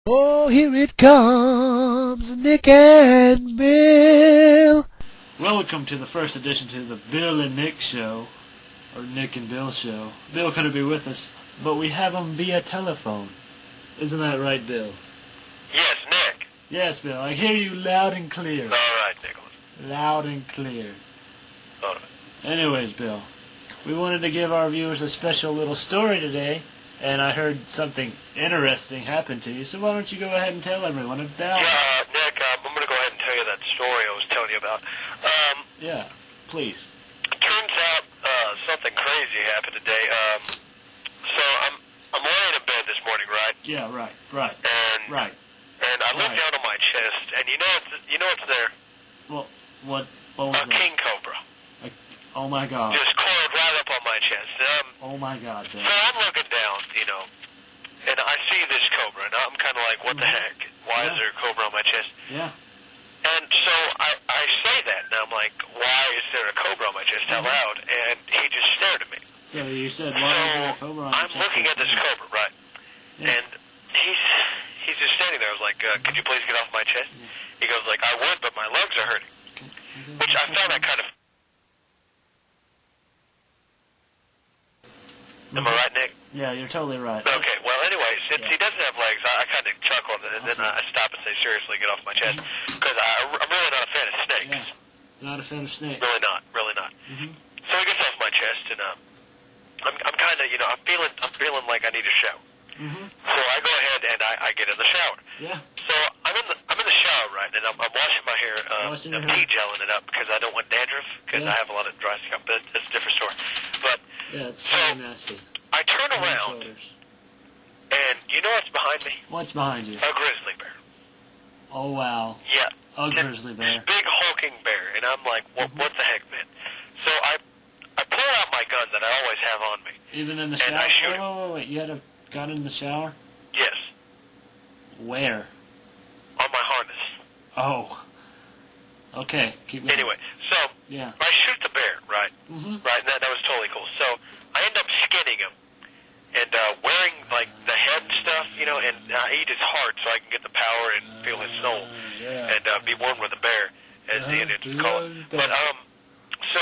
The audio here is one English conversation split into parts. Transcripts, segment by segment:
Oh, here it comes, Nick and Bill. Welcome to the first edition to the Bill and Nick Show, or Nick and Bill Show. Bill couldn't be with us, but we have him via telephone. Isn't that right, Bill? Yes, Nick. Yes, Bill. I hear you loud and clear. All right, Nicholas. Loud and clear. All right. Anyways, Bill, we wanted to give our viewers a special little story today, and I heard something interesting happen to you, so why don't you go ahead and tell everyone about it? Yeah, Nick, I'm going to go ahead and tell you that story I was telling you about. Yeah, please. Turns out something crazy happened today. So I'm laying in bed this morning, right? Yeah, right. And I look down on my chest, and you know what's there? Well, what was A that? king cobra. Oh my God. Just coiled right up on my chest. Oh my God, Bill. So I'm looking down, and I see this cobra, and I'm kind of like, what the heck? Why is there a cobra on my chest? Yeah. And so I say that, and I'm like, why is there a cobra on my chest out loud? And he just stared at me. So you said, why is there a cobra on your I'm chest? looking at this cobra, right? Yeah. And he's just standing there. I was like, could you please get off my chest? Yeah. He goes like, I would, but my legs are hurting. Which I found that kind of... Am I right, Nick? Yeah, you're totally right. Okay, well, anyway, since he doesn't have legs, I kind of chuckled, and then I stop and say, seriously, get off my chest. Because I'm really not a fan of snakes. Yeah. Not a fan of snakes. Really not. Mm-hmm. So he gets off my chest, and I'm kind of, I'm feeling like I need a shower. Mm-hmm. So I go ahead and I get in the shower. Yeah. So I'm in the shower, right, and I'm washing my hair. Washing your I'm hair. tea-gelling it up because I don't want dandruff, because I have a lot of dry scalp. But that's a different story. But Yeah, it's so nasty. I turn around, and you know what's behind me? What's behind you? A grizzly bear. Oh, wow. Yeah. A grizzly bear. This big hulking bear, and I'm like, what the heck, man? So I pull out my gun that I always have on me. Even in the And shower? I shoot him. Wait. You had a gun in the shower? Yes. Where? On my harness. Oh. Okay, keep going. Anyway, so Yeah. I shoot the bear, right? Mm-hmm. Right, and that was totally cool. So I end up skinning him and wearing like the head and stuff, and I eat his heart so I can get the power and feel his soul Yeah. and be one with the bear, as the Indians call it. But so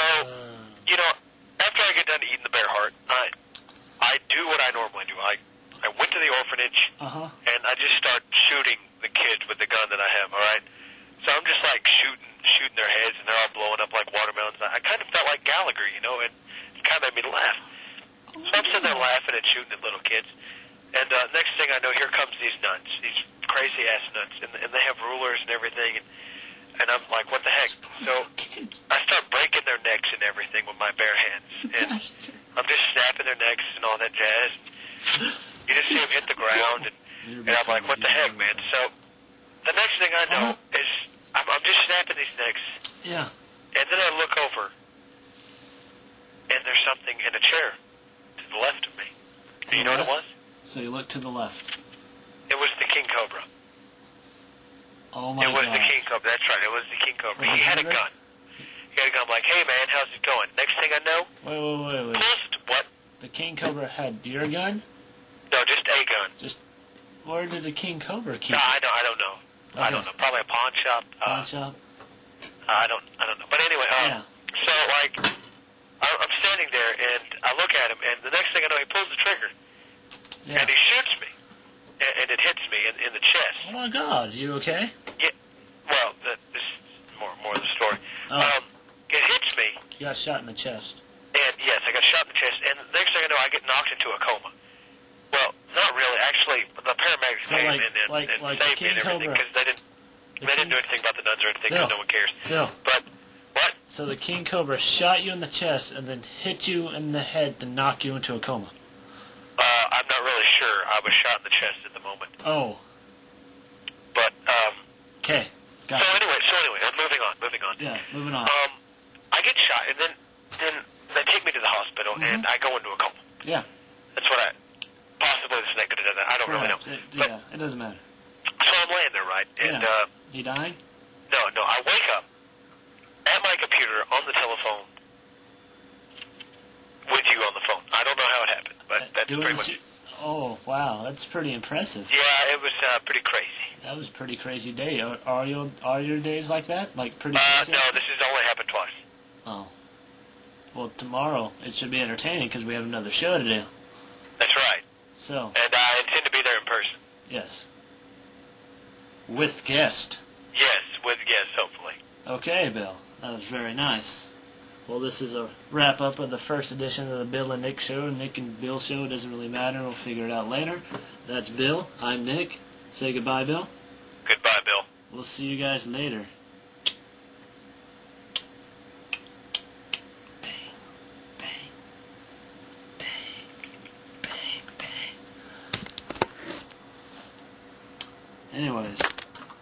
after I get done eating the bear heart, I do what I normally do. I went to the orphanage Uh-huh. and I just start shooting the kids with the gun that I have. All right. So I'm just like shooting their heads, and they're all blowing up like watermelons. I kind of felt like Gallagher, and it kind of made me laugh. So I'm sitting there laughing and shooting at little kids. And next thing I know, here comes these nuns, these crazy-ass nuns, and they have rulers and everything. And I'm like, what the heck? So I start breaking their necks and everything with my bare hands. And I'm just snapping their necks and all that jazz. You just see them hit the ground, and I'm like, what the heck, man? So the next thing I know is I'm just snapping these necks. Yeah. And then I look over, and there's something in a chair to the left of me. Do you know what it was? So you look to the left. It was the king cobra. Oh my It was God. the king cobra. That's right. It was the king cobra. He had a gun. He had a gun. I'm like, hey, man, how's it going? Next thing I know, Wait. what? The king cobra had your gun? No, just a gun. Where did the king cobra keep No, it? I don't know. I don't know. Probably a pawn shop. Pawn shop? I don't know. But anyway, so like, I'm standing there and I look at him, and the next thing I know, he pulls the trigger Yeah. and he shoots me, and it hits me in the chest. Oh my God, you okay? Yeah. Well, this is more of the story. Oh. It hits me, You got shot in the chest. and yes, I got shot in the chest, and the next thing I know, I get knocked into a coma. Well, not really. Actually, the paramedics So came like- in and like saved the me and king everything cobra. because they didn't do anything about the nuns or anything because no one cares. No. But what? So the king cobra shot you in the chest and then hit you in the head to knock you into a coma. I'm not really sure. I was shot in the chest at the moment. Oh. But Okay. Got so it. anyway, moving on. Yeah, moving on. I get shot, and then they take me to the hospital, and I go into a coma. Yeah. That's what possibly the snake could have done that. I don't really know. Yeah, it doesn't matter. So I'm laying there, right? And Yeah. You dying? no, I wake up at my computer on the telephone with you on the phone. I don't know how it happened, but that's Doing pretty this- much. Oh, wow, that's pretty impressive. Yeah, it was pretty crazy. That was a pretty crazy day. Are your days like that? Like pretty crazy? No, this has only happened twice. Oh. Well, tomorrow it should be entertaining because we have another show to do. That's right. So. And I intend to be there in person. Yes. With guest. Yes, with guests, hopefully. Okay, Bill. That was very nice. Well, this is a wrap-up of the first edition of the Bill and Nick Show. Nick and Bill Show, doesn't really matter. We'll figure it out later. That's Bill. I'm Nick. Say goodbye, Bill. Goodbye, Bill. We'll see you guys later. Anyways.